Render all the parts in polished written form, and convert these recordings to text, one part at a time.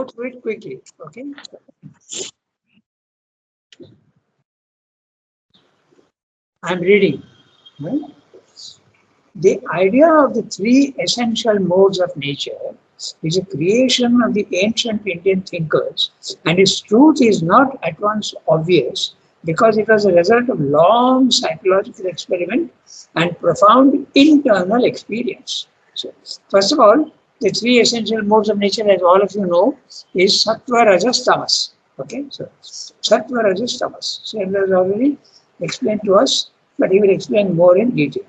go through it quickly. Okay. I'm reading. Right? The idea of the three essential modes of nature is a creation of the ancient Indian thinkers, and its truth is not at once obvious because it was a result of long psychological experiment and profound internal experience. So, first of all, the three essential modes of nature, as all of you know, is sattva, rajas, tamas. Okay, so sattva, rajas, tamas. So, it was already explained to us, but he will explain more in detail.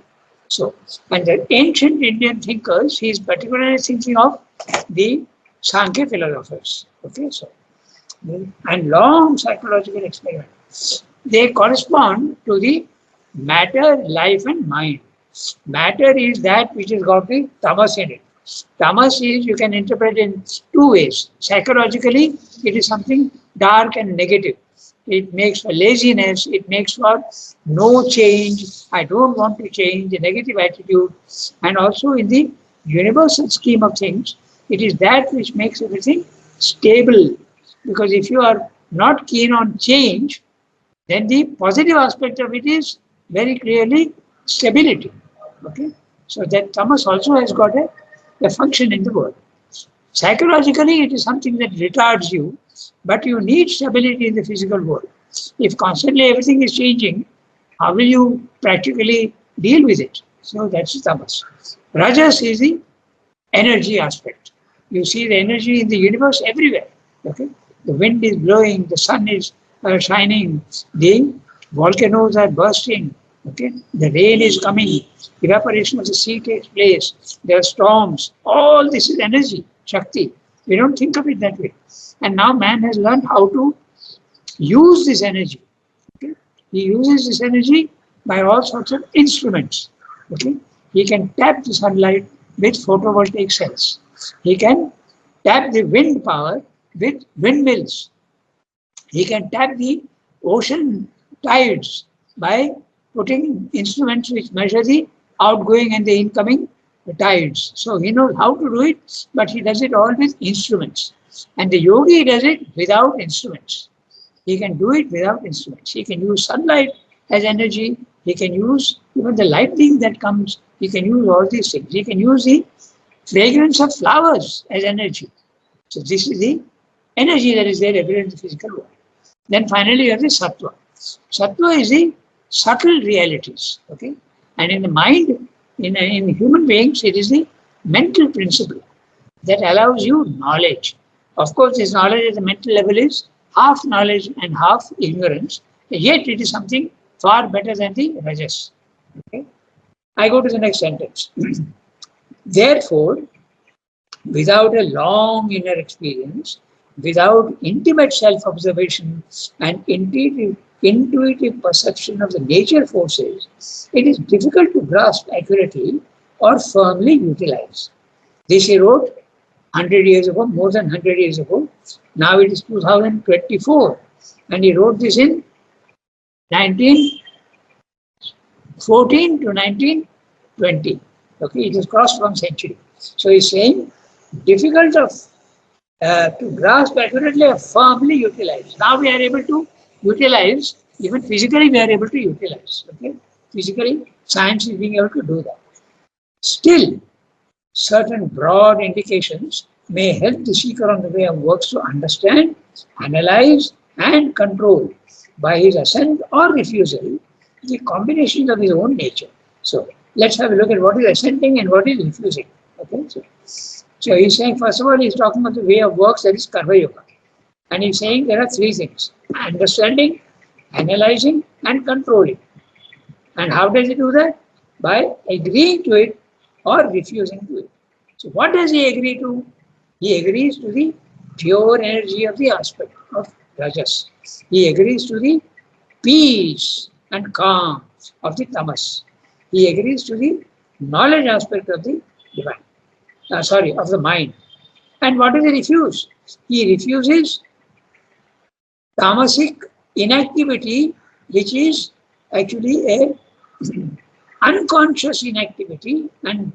So, and the ancient Indian thinkers, he is particularly thinking of the Sankhya philosophers. Okay, so, and long psychological experiments. They correspond to the matter, life, and mind. Matter is that which has got the tamas in it. Tamas is, you can interpret in two ways. Psychologically, it is something dark and negative. It makes for laziness, it makes for no change, I don't want to change, a negative attitude. And also in the universal scheme of things, it is that which makes everything stable. Because if you are not keen on change, then the positive aspect of it is very clearly stability. Okay, so that tamas also has got a function in the world. Psychologically, it is something that retards you, but you need stability in the physical world. If constantly everything is changing, how will you practically deal with it? So that's tamas. Rajas is the energy aspect. You see the energy in the universe everywhere. Okay, the wind is blowing, the sun is shining, the volcanoes are bursting. Okay, the rain is coming, evaporation of the sea takes place, there are storms. All this is energy, Shakti. We don't think of it that way. And now man has learned how to use this energy. Okay? He uses this energy by all sorts of instruments. Okay? He can tap the sunlight with photovoltaic cells. He can tap the wind power with windmills. He can tap the ocean tides by putting instruments which measure the outgoing and the incoming tides. So he knows how to do it, but he does it all with instruments. And the yogi does it without instruments. He can do it without instruments. He can use sunlight as energy. He can use even the lightning that comes. He can use all these things. He can use the fragrance of flowers as energy. So this is the energy that is there everywhere in the physical world. Then finally you have the sattva. Sattva is the subtle realities. Okay, and in the mind, in human beings, it is the mental principle that allows you knowledge. Of course, this knowledge at the mental level is half knowledge and half ignorance. Yet it is something far better than the rajas. Okay, I go to the next sentence. Therefore, without a long inner experience, without intimate self-observation and intuitive perception of the nature forces, it is difficult to grasp accurately or firmly utilize. This he wrote 100 years ago, more than 100 years ago. Now it is 2024. And he wrote this in 1914 to 1920. Okay, it has crossed 1 century. So he's saying difficult to grasp accurately or firmly utilize. Now we are able to utilize, even physically we are able to utilize. Okay, physically science is being able to do that. Still, certain broad indications may help the seeker on the way of works to understand, analyze, and control by his assent or refusal the combinations of his own nature. So let's have a look at what is assenting and what is refusing. Okay, so he's saying, first of all, he's talking about the way of works, that is Karma Yoga. And he's saying there are three things: understanding, analyzing, and controlling. And how does he do that? By agreeing to it or refusing to it. So what does he agree to? He agrees to the pure energy of the aspect of Rajas. He agrees to the peace and calm of the Tamas. He agrees to the knowledge aspect of the divine. Of the mind. And what does he refuse? He refuses tamasic inactivity, which is actually a unconscious inactivity and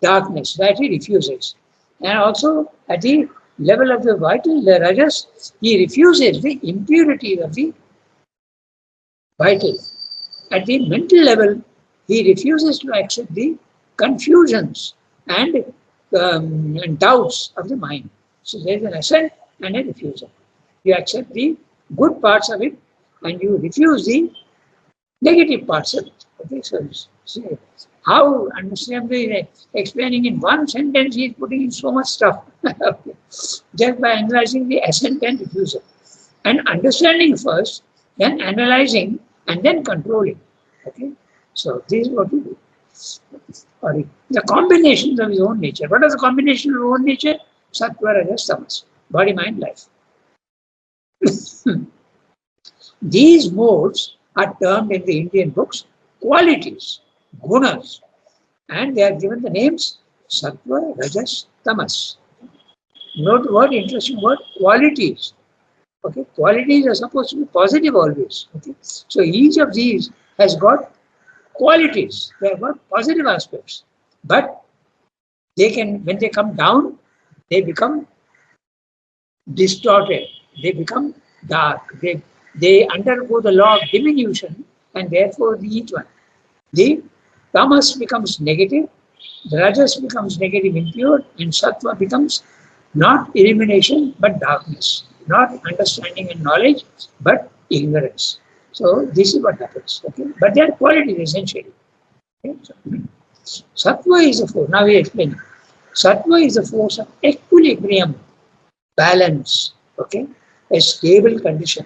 darkness, that he refuses. And also at the level of the vital, the rajas, he refuses the impurity of the vital. At the mental level, he refuses to accept the confusions and doubts of the mind. So there is an assent and a refusal. You accept the good parts of it and you refuse the negative parts of it. Okay, so how understandably explaining in one sentence, he is putting in so much stuff. Okay. Just by analyzing the assent and refusal. And understanding first, then analyzing, and then controlling. Okay, so this is what we do. Or the combinations of his own nature. What are the combinations of his own nature? Sattva, Rajas, Tamas. Body, mind, life. These modes are termed in the Indian books qualities, gunas, and they are given the names Sattva, Rajas, Tamas. Note the word, interesting word, qualities. Okay, qualities are supposed to be positive always. Okay, so each of these has got qualities. They have got positive aspects, but they can, when they come down, they become distorted. They become dark. They undergo the law of diminution, and therefore each one. The tamas becomes negative, the rajas becomes negative, impure, and sattva becomes not illumination but darkness, not understanding and knowledge but ignorance. So this is what happens. Okay, but they are qualities essentially. Okay? So, sattva is a force. Now we explain. Sattva is a force of equilibrium, balance. Okay, a stable condition.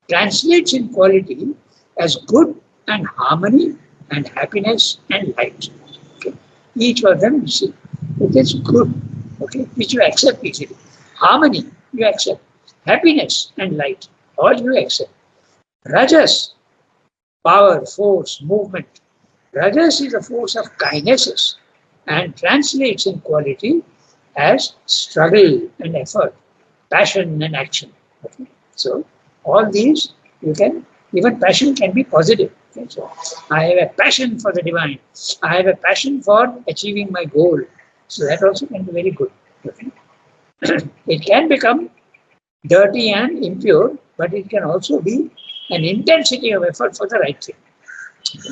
Translates in quality as good and harmony and happiness and light. Okay, each of them you see it is good. Okay, which you accept easily. Harmony you accept. Happiness and light all you accept. Rajas, power, force, movement. Rajas is a force of kinesis and translates in quality as struggle and effort, passion and action. Okay? So all these you can, even passion can be positive. Okay? So I have a passion for the divine. I have a passion for achieving my goal. So that also can be very good. Okay? It can become dirty and impure, but it can also be an intensity of effort for the right thing. Okay?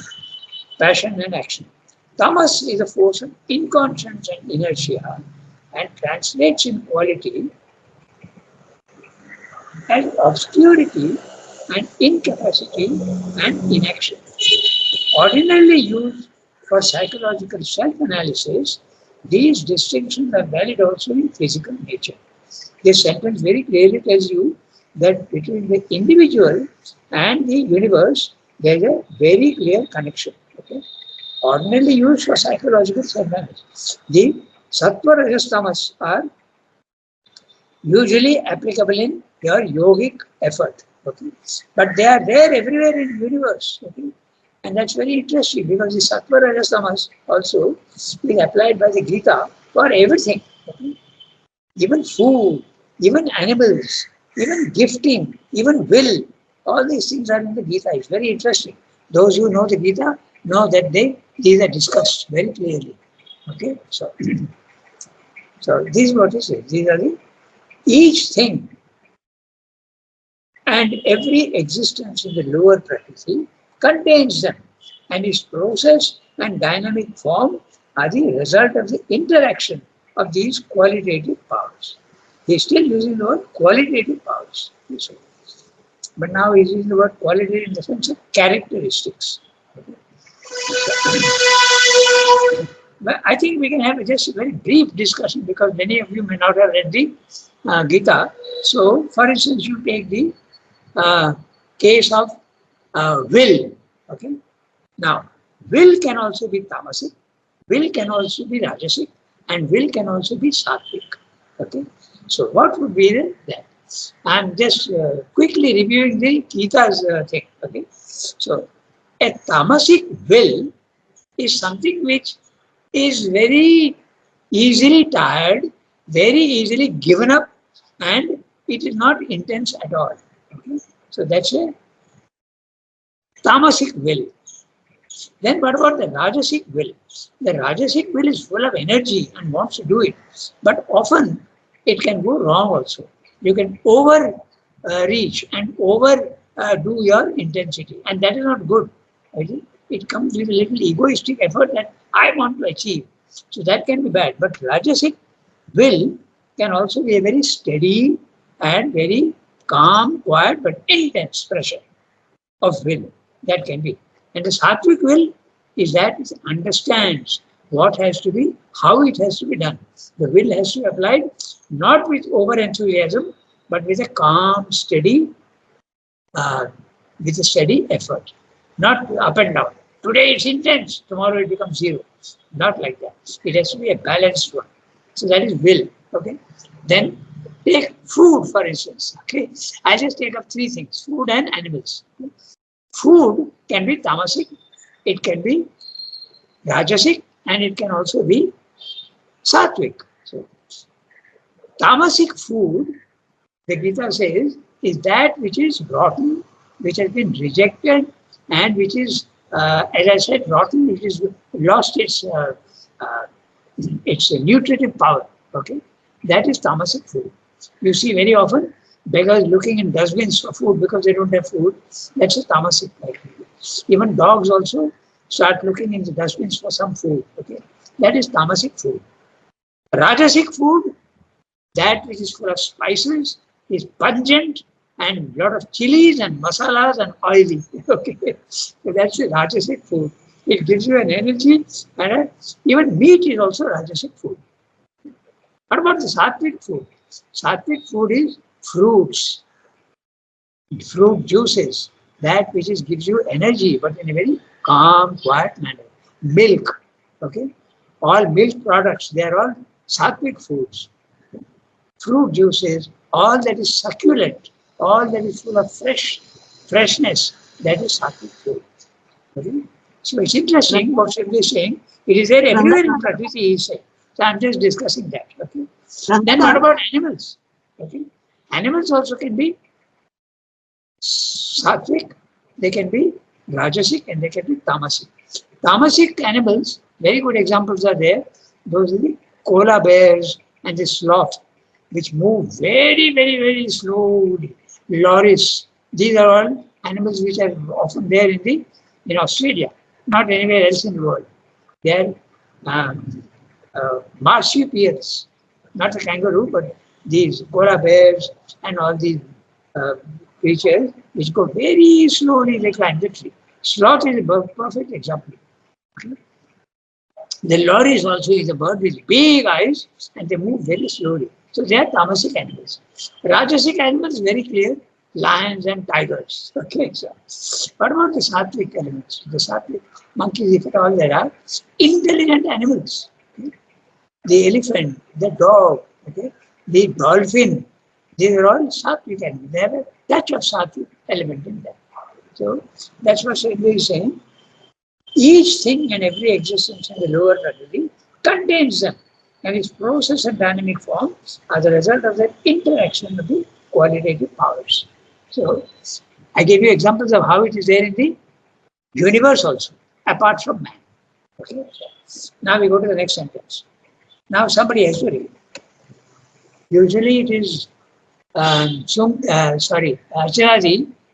Passion and action. Tamas is a force of inconscience and inertia and translates in quality as obscurity and incapacity and inaction. Ordinarily used for psychological self-analysis, these distinctions are valid also in physical nature. This sentence very clearly tells you that between the individual and the universe, there is a very clear connection. Okay? Ordinarily used for psychological self-analysis. The sattva, rajas, tamas are usually applicable in your yogic effort. Okay? But they are there everywhere in the universe. Okay? And that's very interesting because the sattva, rajas, tamas also is applied by the Gita for everything. Okay? Even food, even animals, even gifting, even will. All these things are in the Gita. It's very interesting. Those who know the Gita know that these are discussed very clearly. Okay, so this is what it says. These are each thing and every existence in the lower Prakriti contains them, and its process and dynamic form are the result of the interaction of these qualitative powers. He is still using the word qualitative powers. But now he is using the word qualitative in the sense of characteristics. Okay. But I think we can have just a very brief discussion because many of you may not have read the Gita. So, for instance, you take the case of will. Okay. Now, will can also be tamasic, will can also be rajasic, and will can also be sattvic. Okay. So, what would be that? I am just quickly reviewing the Gita's thing. Okay. So, a tamasic will is something which is very easily tired, very easily given up, and it is not intense at all. Okay? So that's a tamasic will. Then what about the rajasic will? The rajasic will is full of energy and wants to do it, but often it can go wrong also. You can over reach and over do your intensity, and that is not good. Right? It comes with a little egoistic effort that I want to achieve. So that can be bad. But Rajasic will can also be a very steady and very calm, quiet, but intense pressure of will. That can be. And the sattvic will is that it understands what has to be, how it has to be done. The will has to be applied not with over enthusiasm, but with a calm, steady, uh, with a steady effort, not up and down. Today it's intense, tomorrow it becomes zero. Not like that. It has to be a balanced one. So that is will. Okay. Then take food, for instance. Okay. I just take up three things: food and animals. Food can be tamasic, it can be rajasic, and it can also be sattvic. So tamasic food, the Gita says, is that which is rotten, which has been rejected, and which is, as I said, rotten, which has lost uh, its nutritive power. Okay, that is tamasic food. You see very often beggars looking in dustbins for food because they don't have food. That's a tamasic like. Even dogs also start looking in the dustbins for some food. Okay, that is tamasic food. Rajasic food, that which is full of spices, is pungent and a lot of chilies and masalas and oily. Okay, so that's the Rajasic food. It gives you an energy, and even meat is also Rajasic food. What about the Sattvic food? Sattvic food is fruits, fruit juices, that which is gives you energy, but in a very calm, quiet manner. Milk, okay, all milk products, they are all Sattvic foods. Fruit juices, all that is succulent, all that is full of freshness, that is sattvic food. Okay? So it's interesting what Shivji is saying. It is there everywhere in Prakriti, he is saying. So I'm just discussing that. Okay. Then what about animals? Okay. Animals also can be sattvic, they can be rajasic, and they can be tamasic. Tamasic animals, very good examples are there. Those are the koala bears and the sloth, which move very, very, very slowly. Loris, these are all animals which are often there in Australia, not anywhere else in the world. They are marsupials, not a kangaroo, but these koala bears and all these uh, creatures which go very slowly, they climb the tree. Sloth is a perfect example. Okay? The loris also is a bird with big eyes and they move very slowly. So they are tamasic animals. Rajasic animals, very clear, lions and tigers. Okay, so what about the sattvic animals? The sattvic monkeys, if at all there are, intelligent animals. Okay? The elephant, the dog, okay, the dolphin, these are all sattvic animals. They have a touch of sattvic element in them. So that's what Shaiva is saying. Each thing and every existence in the lower Prakriti contains them, and its process and dynamic form are the result of the interaction of the qualitative powers. So, I gave you examples of how it is there in the universe also, apart from man. Okay. So, now we go to the next sentence. Now somebody has to read. Usually it is Archanaji,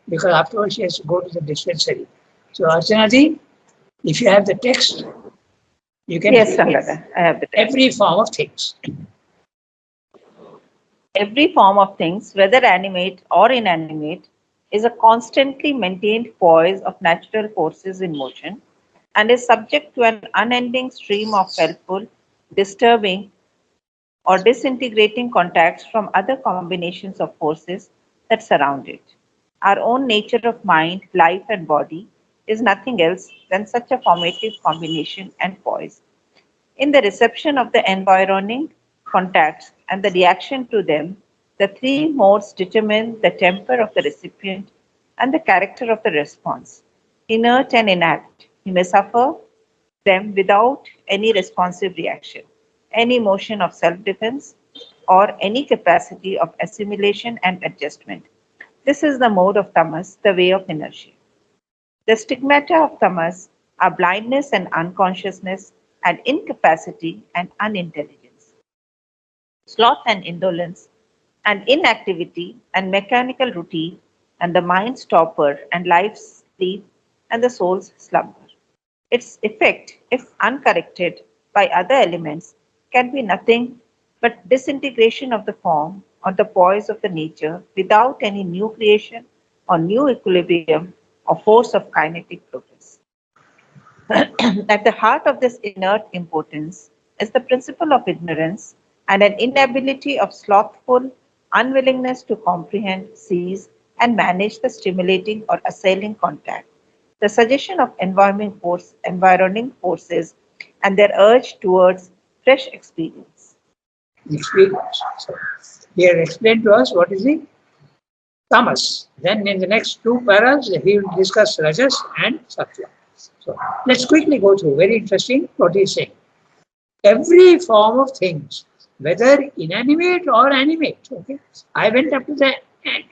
because afterwards she has to go to the dispensary. So Archanaji, if you have the text, you can Yes, Ranganath, I have the text. every form of things. Every form of things, whether animate or inanimate, is a constantly maintained poise of natural forces in motion and is subject to an unending stream of helpful, disturbing, or disintegrating contacts from other combinations of forces that surround it. Our own nature of mind, life, and body is nothing else than such a formative combination and poise. In the reception of the environing contacts and the reaction to them, the three modes determine the temper of the recipient and the character of the response. Inert and inert, he may suffer them without any responsive reaction, any motion of self defense, or any capacity of assimilation and adjustment. This is the mode of tamas, the way of inertia. The stigmata of tamas are blindness and unconsciousness, and incapacity and unintelligence. sloth and indolence, and inactivity and mechanical routine, and the mind's torpor and life's sleep and the soul's slumber. Its effect, if uncorrected by other elements, can be nothing but disintegration of the form or the poise of the nature without any new creation or new equilibrium or force of kinetic progress. At the heart of this inert impotence is the principle of ignorance and an inability of slothful unwillingness to comprehend, seize, and manage the stimulating or assailing contact, the suggestion of environing forces, and their urge towards fresh experience. Experience. So, he has explained to us what is the tamas. Then in the next two paras, he will discuss rajas and sattva. So let's quickly go through. Very interesting what he is saying. Every form of things, whether inanimate or animate. Okay, I went up to the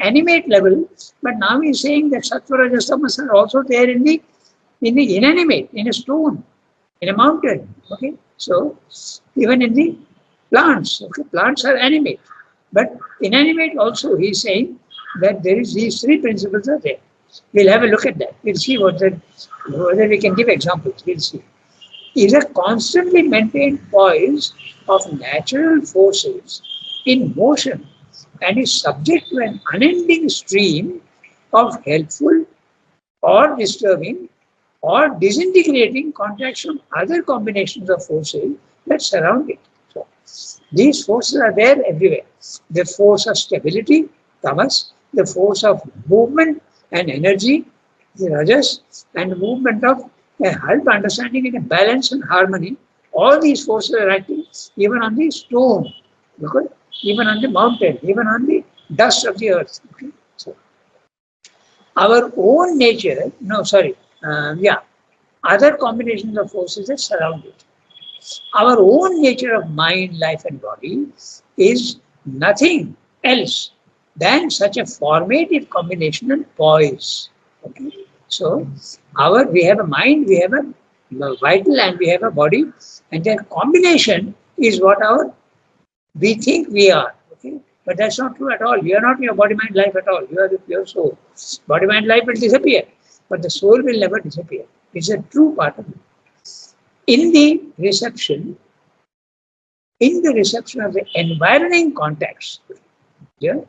animate level, but now he is saying that sattva, rajas, tamas are also there in the inanimate, in a stone, in a mountain. Okay, so even in the plants. Okay, plants are animate, but inanimate also. He is saying that there is these three principles are there. We'll have a look at that. We'll see whether we can give examples. We'll see. Is a constantly maintained poise of natural forces in motion and is subject to an unending stream of helpful or disturbing or disintegrating contacts from other combinations of forces that surround it. So, these forces are there everywhere. The force of stability, tamas, the force of movement and energy, the rajas, and the movement of a help understanding in a balance and harmony. All these forces are acting even on the stone, because even on the mountain, even on the dust of the earth. Okay? So, our own nature, other combinations of forces that surround it. Our own nature of mind, life, and body is nothing else than such a formative combination and poise. Okay? So, we have a mind, we have a vital, and we have a body, and their combination is what we think we are. Okay? But that's not true at all. You are not your body, mind, life at all. You are the pure soul. Body, mind, life will disappear, but the soul will never disappear. It's a true part of it. In the reception of the environing context, yeah,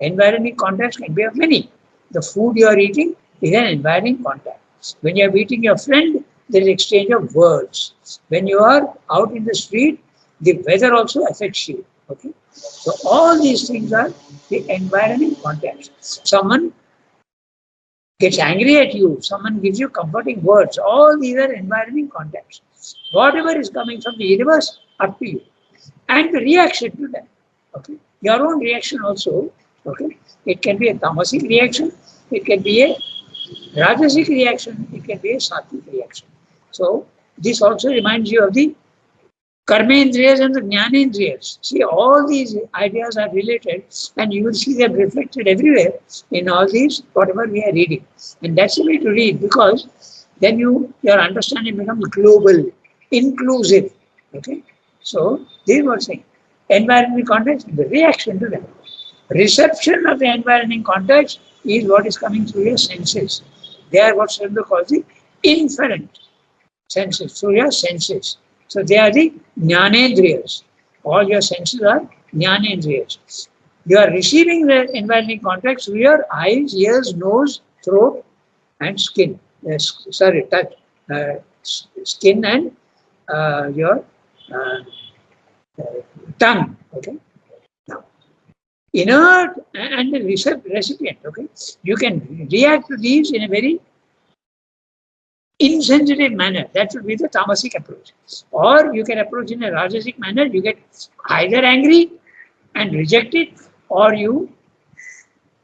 environing context can be of many. The food you are eating is an environing contact. When you are meeting your friend, there is exchange of words. When you are out in the street, the weather also affects you. Okay, so all these things are the environing context. Someone gets angry at you, someone gives you comforting words. All these are environing contexts. Whatever is coming from the universe, up to you. And the reaction to that. Okay. Your own reaction also. Okay. It can be a tamasic reaction, it can be a rajasic reaction, it can be a sattvic reaction. So this also reminds you of the karmendriyas and the jnanendriyas. See, all these ideas are related, and you will see them reflected everywhere in all these, whatever we are reading. And that's the way to read, because then your understanding becomes global, inclusive. Okay? So, this is what I'm saying. Environmental context, the reaction to that. Reception of the environmental context is what is coming through your senses. They are what Srila calls the inferent senses, through your senses. So they are the jnanendriyas. All your senses are jnanendriyas. You are receiving the environmental context through your eyes, ears, nose, throat, and skin. Touch, skin and your tongue. Okay. Now, inert and the recipient. Okay. You can react to these in a very insensitive manner. That would be the tamasic approach. Or you can approach in a rajasic manner. You get either angry and reject it, or you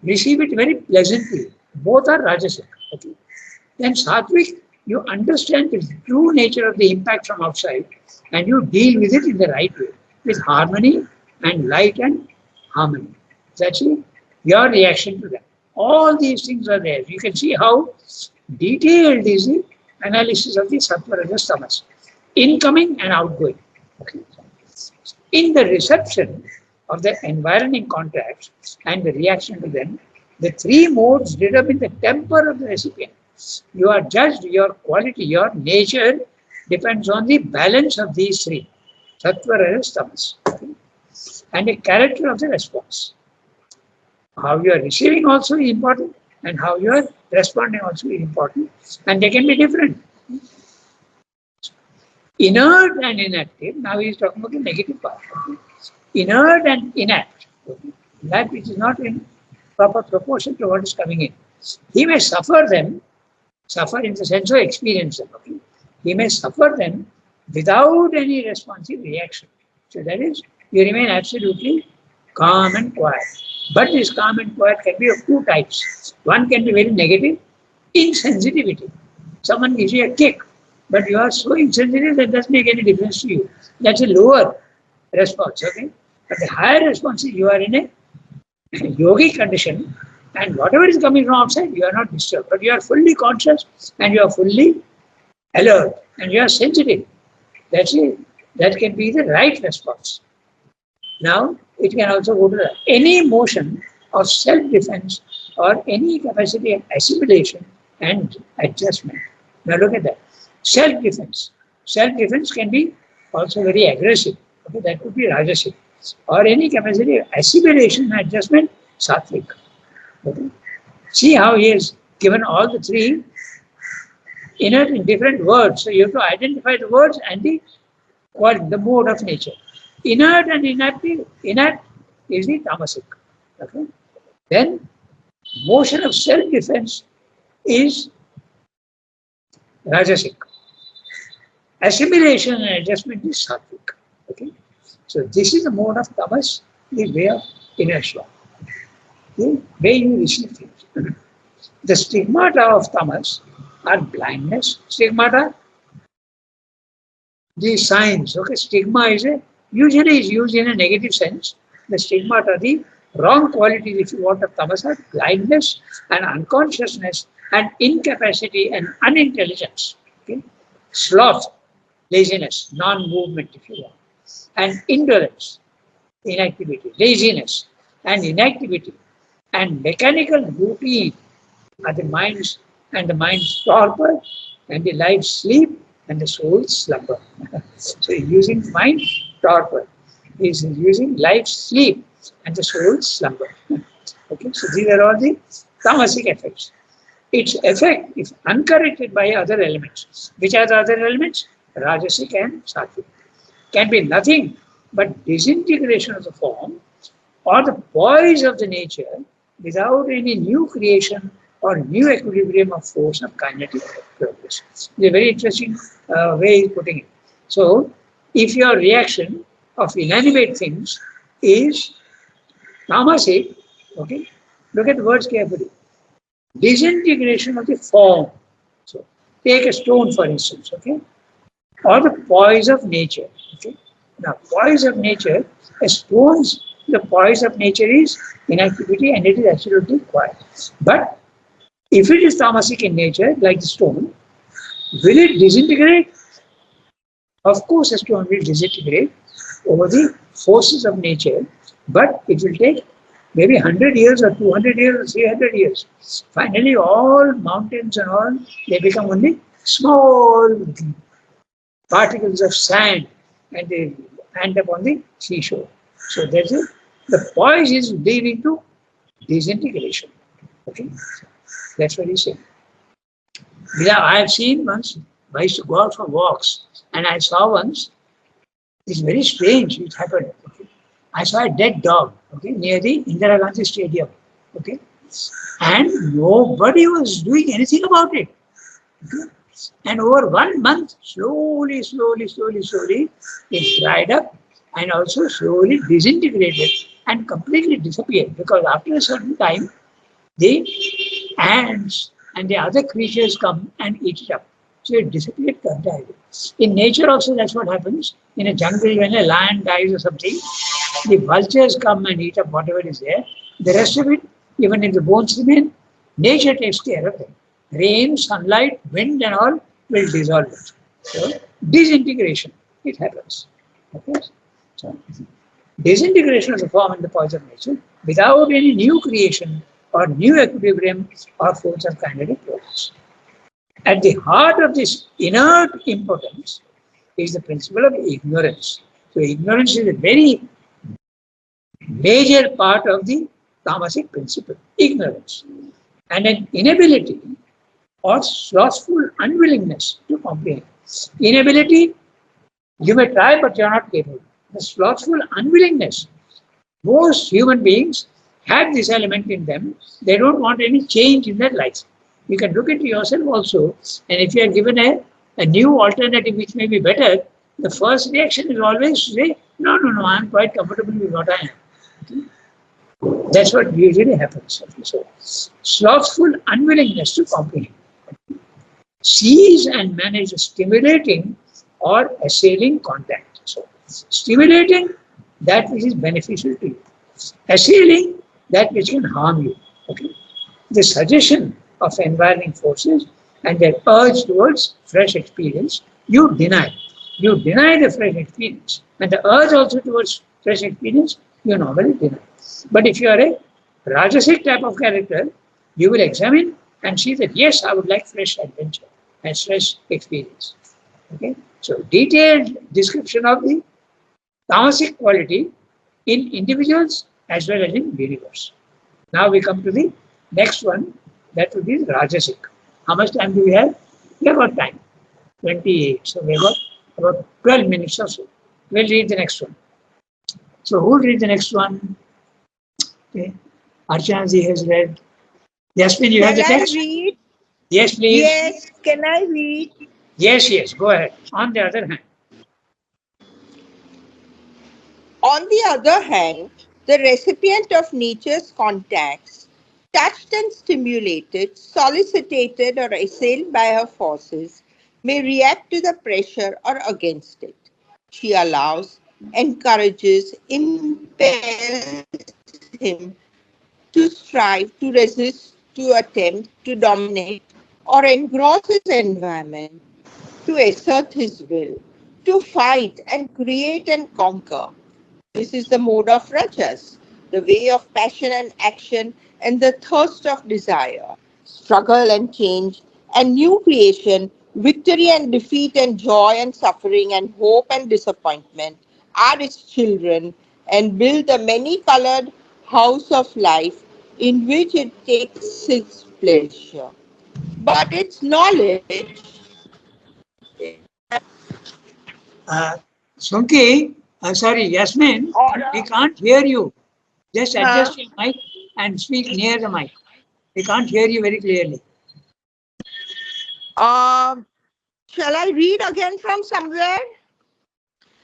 receive it very pleasantly. Both are rajasic. Okay. Then sattvic, you understand the true nature of the impact from outside, and you deal with it in the right way, with harmony and light and harmony. That's your reaction to that. All these things are there. You can see how detailed is the analysis of the sattva, rajas, tamas, incoming and outgoing. Okay. In the reception, of the environing contracts and the reaction to them, the three modes determine the temper of the recipient. You are judged, your quality, your nature depends on the balance of these three, sattva, rajas, tamas, okay? And the character of the response. How you are receiving also is important, and how you are responding also is important, and they can be different. Inert and inactive, now he is talking about the negative part. Okay? Inert and inact, okay? That which is not in proper proportion to what is coming in. He may suffer them, suffer in the sense of experience them. Okay? He may suffer them without any responsive reaction. So that is, you remain absolutely calm and quiet. But this calm and quiet can be of two types. One can be very negative, insensitivity. Someone gives you a kick, but you are so insensitive that doesn't make any difference to you. That's a lower response, okay? But the higher response is you are in a yogic condition, and whatever is coming from outside, you are not disturbed, but you are fully conscious and you are fully alert and you are sensitive. That's it. That can be the right response. Now, it can also go to any motion of self-defense or any capacity of assimilation and adjustment. Now, look at that. Self-defense. Self-defense can be also very aggressive. Okay, that could be rajasic. Or any capacity of assimilation and adjustment, sattvic. Okay. See how he has given all the three in different words. So you have to identify the words and the mode of nature. Inert and inactive. Inert is the tamasic. Okay. Then motion of self-defense is rajasic. Assimilation and adjustment is sattvic. Okay. So this is the mode of tamas, the way of inertia, the way you receive things. The stigmata of tamas are blindness. Stigmata, the signs. Okay, stigma usually is used in a negative sense. The stigmata, the wrong qualities, if you want, of tamas are blindness and unconsciousness and incapacity and unintelligence. Okay, sloth, laziness, non-movement, if you want, and indolence, inactivity, laziness, and inactivity, and mechanical routine are the mind's torpor, and the life's sleep, and the soul's slumber. So using mind torpor, is using life's sleep and the soul's slumber. Okay, so these are all the tamasic effects. Its effect, if uncorrected by other elements, which are the other elements? Rajasic and sattvic, can be nothing but disintegration of the form or the poise of the nature without any new creation or new equilibrium of force of kinetic progress. It's a very interesting way of putting it. So, if your reaction of inanimate things is tamasic, okay, look at the words carefully. Disintegration of the form. So, take a stone for instance, okay, or the poise of nature. Okay. Now, poise of nature, a stone's the poise of nature is inactivity and it is absolutely quiet. But if it is tamasic in nature, like the stone, will it disintegrate? Of course, a stone will disintegrate over the forces of nature, but it will take maybe 100 years or 200 years or 300 years. Finally, all mountains and all, they become only small particles of sand and they end up on the seashore. So there's the poise is leading to disintegration. Okay, that's what he's saying. I have seen once, I used to go out for walks and I saw once, it's very strange, it happened. Okay? I saw a dead dog, okay, near the Indira Gandhi Stadium. Okay, and nobody was doing anything about it. Okay? And over 1 month, slowly, it dried up and also slowly disintegrated and completely disappeared, because after a certain time, the ants and the other creatures come and eat it up. So it disappeared entirely. In nature also, that's what happens. In a jungle, when a lion dies or something, the vultures come and eat up whatever is there. The rest of it, even if the bones remain, nature takes care of them. Rain, sunlight, wind and all will dissolve it. So disintegration, it happens. Okay? So, disintegration of the form and the poise of nature without any new creation or new equilibrium or force of kinetic process. At the heart of this inert impotence is the principle of ignorance. So ignorance is a very major part of the tamasic principle, ignorance, and an inability or slothful unwillingness to comprehend. Inability, you may try, but you're not capable. The slothful unwillingness. Most human beings have this element in them. They don't want any change in their life. You can look into yourself also, and if you are given a new alternative which may be better, the first reaction is always to say, no, no, no, I'm quite comfortable with what I am. That's what usually happens. So, slothful unwillingness to comprehend. Seize and manage stimulating or assailing contact. So, stimulating that which is beneficial to you, assailing that which can harm you. Okay? The suggestion of environing forces and their urge towards fresh experience, you deny. You deny the fresh experience. And the urge also towards fresh experience, you normally deny. But if you are a Rajasic type of character, you will examine and see that yes, I would like fresh adventure and fresh experience. Okay? So detailed description of the tamasic quality in individuals as well as in universe. Now we come to the next one, that would be Rajasic. How much time do we have? We have got time, 28. So we have got about 12 minutes or so. We'll read the next one. So who will read the next one? Okay. Archanaji has read. Yasmin, you have the Can I text? read? Yes, please. Yes, can I read? Yes, yes, go ahead. On the other hand, On the other hand, the recipient of nature's contacts, touched and stimulated, solicited or assailed by her forces, may react to the pressure or against it. She allows, encourages, impels him to strive, to resist, to attempt, to dominate, or engross his environment, to assert his will, to fight and create and conquer. This is the mode of rajas, the way of passion and action and the thirst of desire, struggle and change and new creation, victory and defeat and joy and suffering and hope and disappointment are its children and build the many colored house of life in which it takes its pleasure. But its knowledge uh, Sunki, sorry, Yasmin, we or can't hear you. Just uh, adjust your mic and speak near the mic. We can't hear you very clearly. um, shall I read again from somewhere?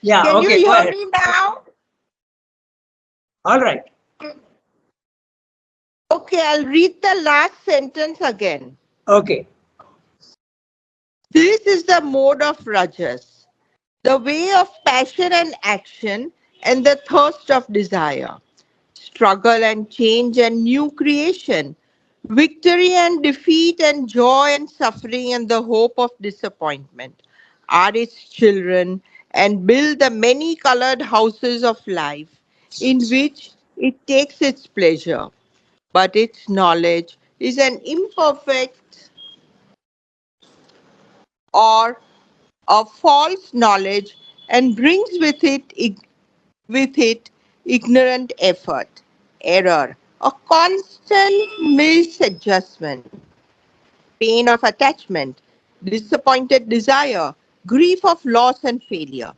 Yeah, Can you okay, go hear ahead. me now? All right. Okay, I'll read the last sentence again. Okay. This is the mode of rajas, the way of passion and action and the thirst of desire, struggle and change and new creation, victory and defeat and joy and suffering and the hope of disappointment are its children and build the many colored houses of life in which it takes its pleasure. But its knowledge is an imperfect or a false knowledge and brings with it ignorant effort, error, a constant misadjustment, pain of attachment, disappointed desire, grief of loss and failure.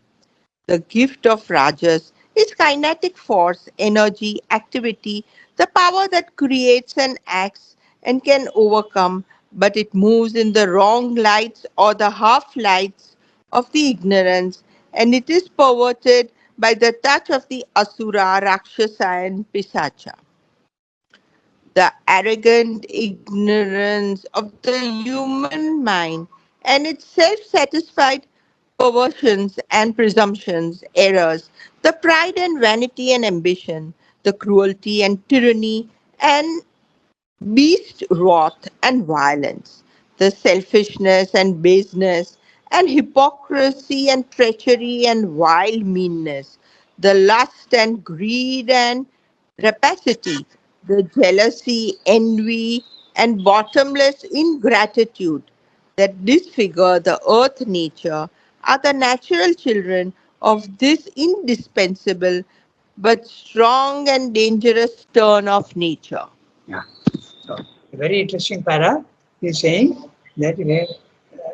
The gift of Rajas is kinetic force, energy, activity, the power that creates and acts and can overcome, but it moves in the wrong lights or the half lights of the ignorance, and it is perverted by the touch of the Asura, Rakshasa, and Pisacha. The arrogant ignorance of the human mind and its self satisfied perversions and presumptions, errors, the pride and vanity and ambition, the cruelty and tyranny and beast wrath and violence, the selfishness and baseness and hypocrisy and treachery and vile meanness, the lust and greed and rapacity, the jealousy, envy, and bottomless ingratitude that disfigure the earth nature are the natural children of this indispensable but strong and dangerous turn of nature. Yeah. So, a very interesting para is saying that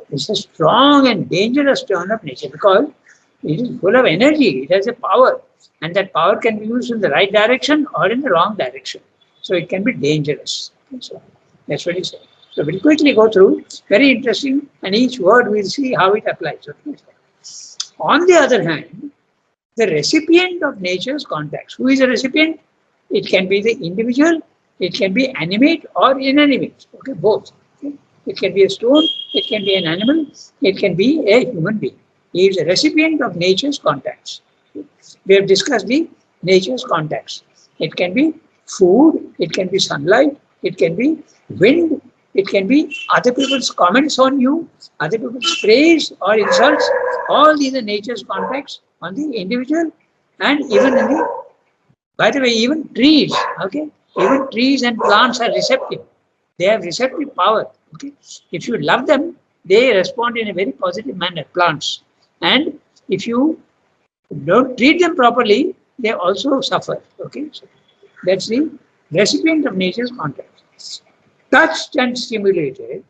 it's a strong and dangerous turn of nature because it is full of energy, it has a power, and that power can be used in the right direction or in the wrong direction. So it can be dangerous. So that's what he said. So we'll quickly go through, very interesting, and each word we'll see how it applies. Okay? On the other hand, the recipient of nature's contacts. Who is a recipient? It can be the individual, it can be animate or inanimate. Okay, both. Okay? It can be a stone, it can be an animal, it can be a human being. He is a recipient of nature's contacts. Okay? We have discussed the nature's contacts. It can be food, it can be sunlight, it can be wind, it can be other people's comments on you, other people's praise or insults. All these are nature's contacts on the individual and even in the, by the way, even trees, okay? Even trees and plants are receptive. They have receptive power, okay? If you love them, they respond in a very positive manner, plants. And if you don't treat them properly, they also suffer, okay? So that's the recipient of nature's contacts. Touched and stimulated,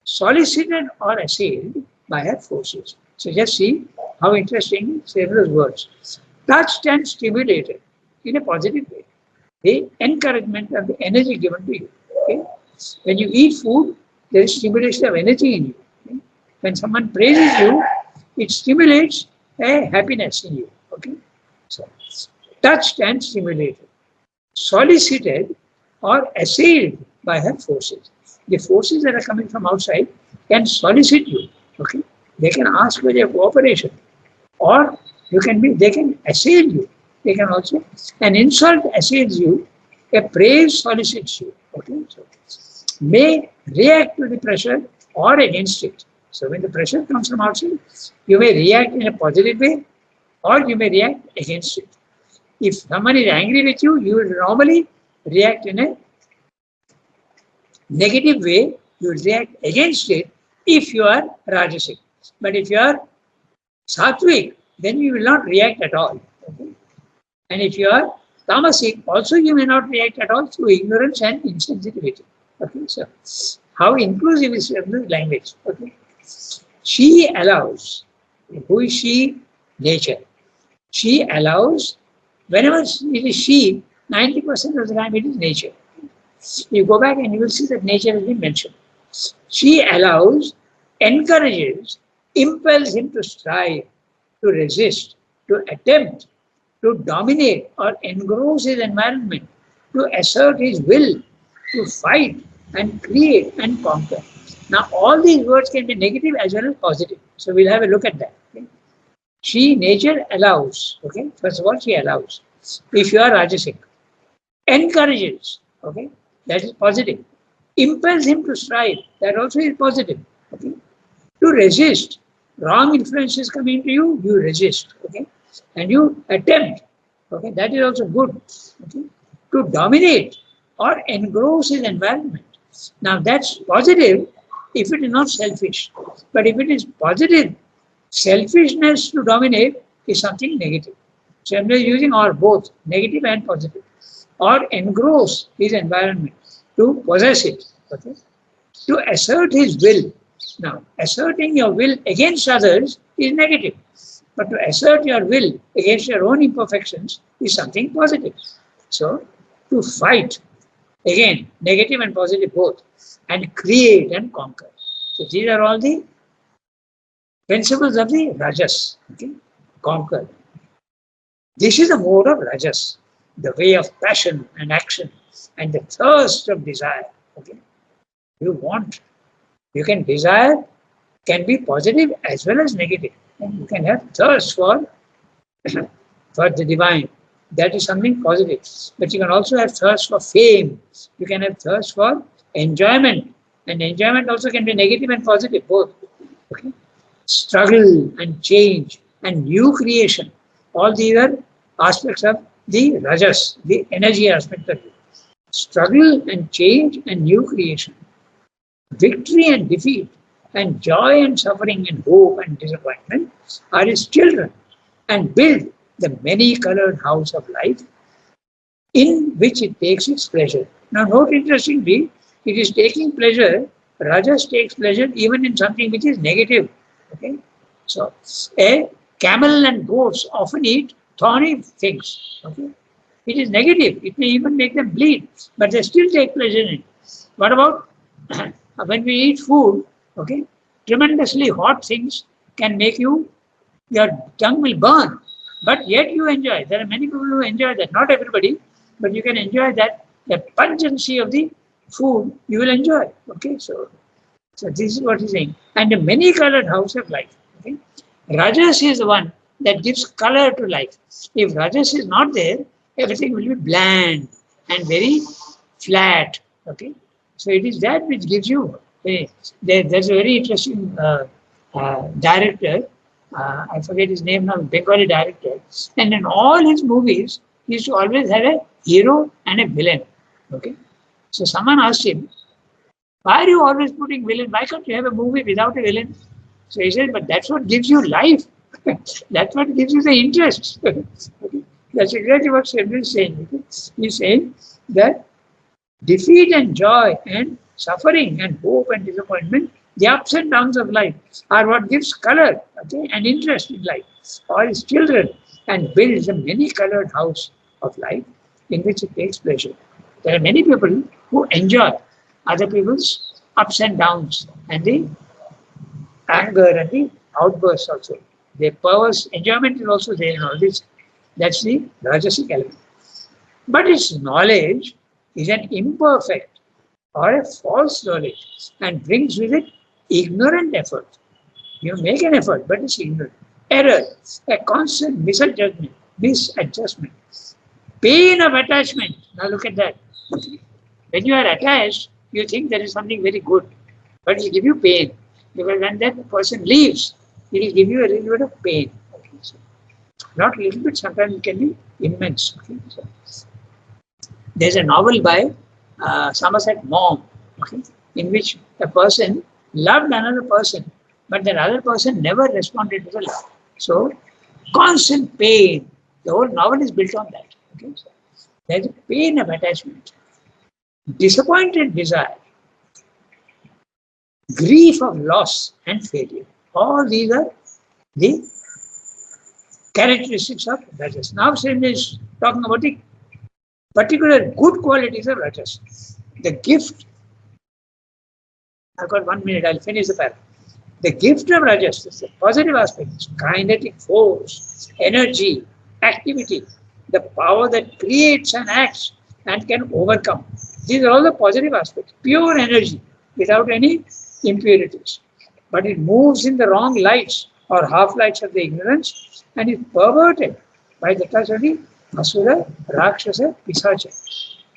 solicited or assailed by her forces. So just see how interesting several words. Touched and stimulated in a positive way. The encouragement of the energy given to you. Okay? When you eat food, there is stimulation of energy in you. Okay? When someone praises you, it stimulates a happiness in you. Okay? So touched and stimulated. Solicited or assailed by her forces. The forces that are coming from outside can solicit you. Okay? They can ask for your cooperation. Or they can assail you. They can also, an insult assails you, a praise solicits you. Okay? So, may react to the pressure or against it. So when the pressure comes from outside, you may react in a positive way or you may react against it. If someone is angry with you, you will normally react in a negative way, you will react against it if you are Rajasic. But if you are Sattvic, then you will not react at all. Okay? And if you are Tamasic, also you may not react at all through ignorance and insensitivity. Okay, so how inclusive is the language? Okay, she allows. Who is she? Nature. She allows. Whenever it is she, 90% of the time it is nature. You go back and you will see that nature has been mentioned. She allows, encourages, impels him to strive, to resist, to attempt, to dominate or engross his environment, to assert his will, to fight and create and conquer. Now, all these words can be negative as well as positive. So, we'll have a look at that. Okay? She, nature, allows. Okay, first of all, she allows. If you are Rajasic, encourages. Okay, that is positive. Impels him to strive. That also is positive. Okay, to resist. Wrong influences coming to you, you resist. Okay, and you attempt. Okay, that is also good. Okay, to dominate or engross his environment. Now that's positive if it is not selfish. But if it is positive, selfishness to dominate is something negative. So I'm just using or both, negative and positive. Or engross his environment, to possess it. Okay? To assert his will. Now, asserting your will against others is negative. But to assert your will against your own imperfections is something positive. So, to fight, again, negative and positive both, and create and conquer. So, these are all the principles of the Rajas. Okay? Conquer. This is the mode of Rajas, the way of passion and action and the thirst of desire. Okay? You want, you can desire, can be positive as well as negative. And you can have thirst for the divine. That is something positive. But you can also have thirst for fame. You can have thirst for enjoyment. And enjoyment also can be negative and positive, both. Okay? Struggle and change and new creation. All these are aspects of the rajas, the energy aspect of it. Struggle and change and new creation, victory and defeat, and joy and suffering and hope and disappointment are his children, and build the many-colored house of life in which it takes its pleasure. Now, note interestingly, it is taking pleasure. Rajas takes pleasure even in something which is negative. Okay, so a camel and goats often eat thorny things. Okay, it is negative. It may even make them bleed, but they still take pleasure in it. What about when we eat food? Okay, tremendously hot things can make your tongue will burn, but yet you enjoy. There are many people who enjoy that. Not everybody, but you can enjoy that. The pungency of the food you will enjoy. Okay, so this is what he's saying. And a many-colored house of life. Okay, Rajas is the one that gives color to life. If Rajas is not there, everything will be bland and very flat. Okay, so it is that which gives you. There's a very interesting director. I forget his name now, Bengali director. And in all his movies, he used to always have a hero and a villain. Okay, so someone asked him, "Why are you always putting villain? Why can't you have a movie without a villain?" So he said, "But that's what gives you life. That's what gives you the interest." Okay? That's exactly what Shendra is saying. Okay? He's saying that defeat and joy and suffering and hope and disappointment, the ups and downs of life, are what gives color, okay, and interest in life for his children, and builds a many-colored house of life in which it takes pleasure. There are many people who enjoy other people's ups and downs and the anger and the outbursts also. The powers, enjoyment is also there in all this. That's the Rajasic element. But its knowledge is an imperfect or a false knowledge and brings with it ignorant effort. You make an effort, but it's ignorant. Error, a constant misadjustment, pain of attachment. Now look at that. When you are attached, you think there is something very good, but it will give you pain. Because when that person leaves, it will give you a little bit of pain. Okay, so not a little bit, sometimes it can be immense. Okay, so there's a novel by Somerset Maugham, okay, in which a person loved another person, but that other person never responded to the love. So, constant pain. The whole novel is built on that. Okay, so there's a pain of attachment, disappointed desire, grief of loss and failure. All these are the characteristics of Rajas. Now, Sri is talking about the particular good qualities of Rajas. The gift, I've got 1 minute, I'll finish the paragraph. The gift of Rajas is the positive aspects, kinetic force, energy, activity, the power that creates and acts and can overcome. These are all the positive aspects, pure energy without any impurities. But it moves in the wrong lights or half lights of the ignorance and is perverted by the touch of the Asura, Rakshasa, Pisacha.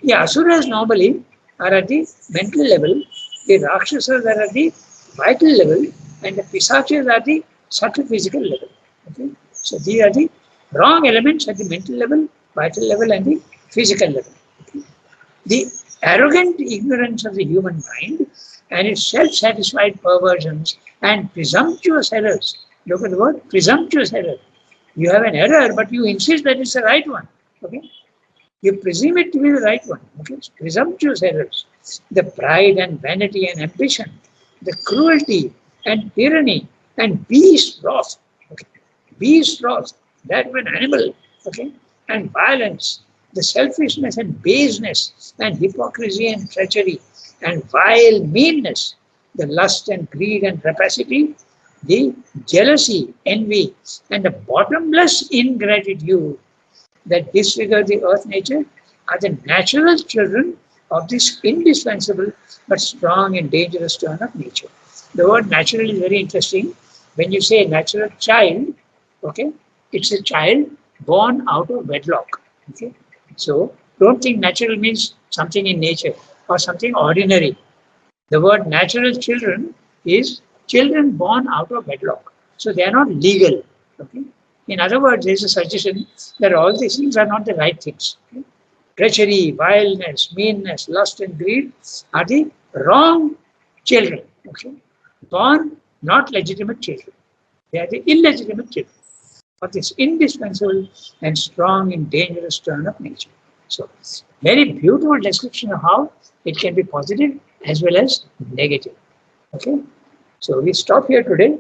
The Asuras normally are at the mental level, the Rakshasas are at the vital level, and the Pisachas are at the subtle physical level. Okay? So these are the wrong elements at the mental level, vital level, and the physical level. Okay? The arrogant ignorance of the human mind and its self-satisfied perversions and presumptuous errors. Look at the word presumptuous error. You have an error, but you insist that it's the right one. Okay? You presume it to be the right one. Okay? It's presumptuous errors. The pride and vanity and ambition, the cruelty and tyranny and beast wrath. Okay? Beast wrath, that of an animal. Okay? And violence, the selfishness and baseness and hypocrisy and treachery and vile meanness, the lust and greed and rapacity, the jealousy, envy, and the bottomless ingratitude that disfigure the earth nature are the natural children of this indispensable but strong and dangerous turn of nature. The word natural is very interesting. When you say natural child, okay, it's a child born out of wedlock. Okay, so don't think natural means something in nature or something ordinary. The word natural children is children born out of wedlock. So they are not legal. Okay? In other words, there is a suggestion that all these things are not the right things. Okay? Treachery, vileness, meanness, lust, and greed are the wrong children. Okay? Born not legitimate children. They are the illegitimate children of this indispensable and strong and dangerous turn of nature. So, very beautiful description of how it can be positive as well as negative. Okay, so we stop here today.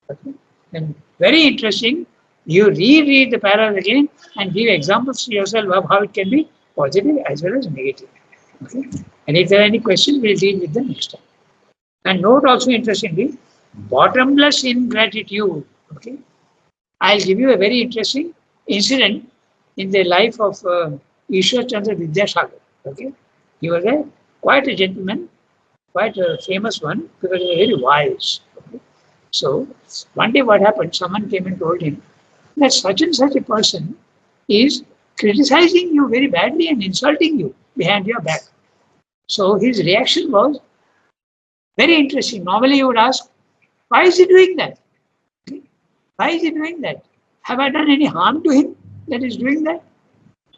Okay, and very interesting. You reread the parallel again and give examples to yourself of how it can be positive as well as negative. Okay, and if there are any questions, we'll deal with them next time. And note also interestingly, bottomless ingratitude. Okay, I'll give you a very interesting incident in the life of Ishwar Chandra Vidyasagar. Okay, he was quite a gentleman, quite a famous one because he was very wise. Okay? So one day what happened? Someone came and told him that such and such a person is criticizing you very badly and insulting you behind your back. So his reaction was very interesting. Normally you would ask, why is he doing that? Why is he doing that? Have I done any harm to him that he's doing that?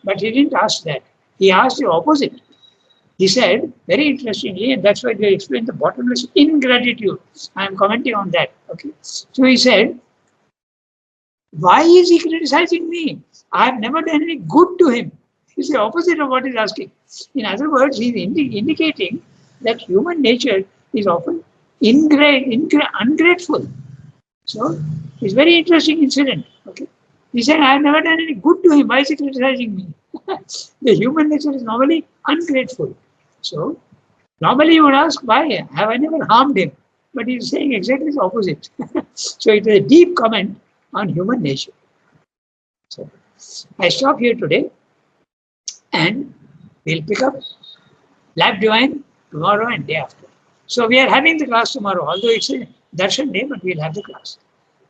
But he didn't ask that. He asked the opposite. He said, very interestingly, and that's why they explain the bottomless ingratitude. I am commenting on that. Okay. So he said, why is he criticizing me? I have never done any good to him. It's the opposite of what he's asking. In other words, he's indicating that human nature is often ungrateful. So it's very interesting incident. Okay. He said, I have never done any good to him. Why is he criticizing me? The human nature is normally ungrateful. So normally you would ask, why? Have I never harmed him? But he's saying exactly the opposite. So it is a deep comment on human nature. So I stop here today and we'll pick up Lab Divine tomorrow and day after. So we are having the class tomorrow, although it's a darshan day, but we'll have the class.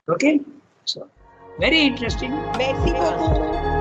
Okay? So very interesting. Merci beaucoup.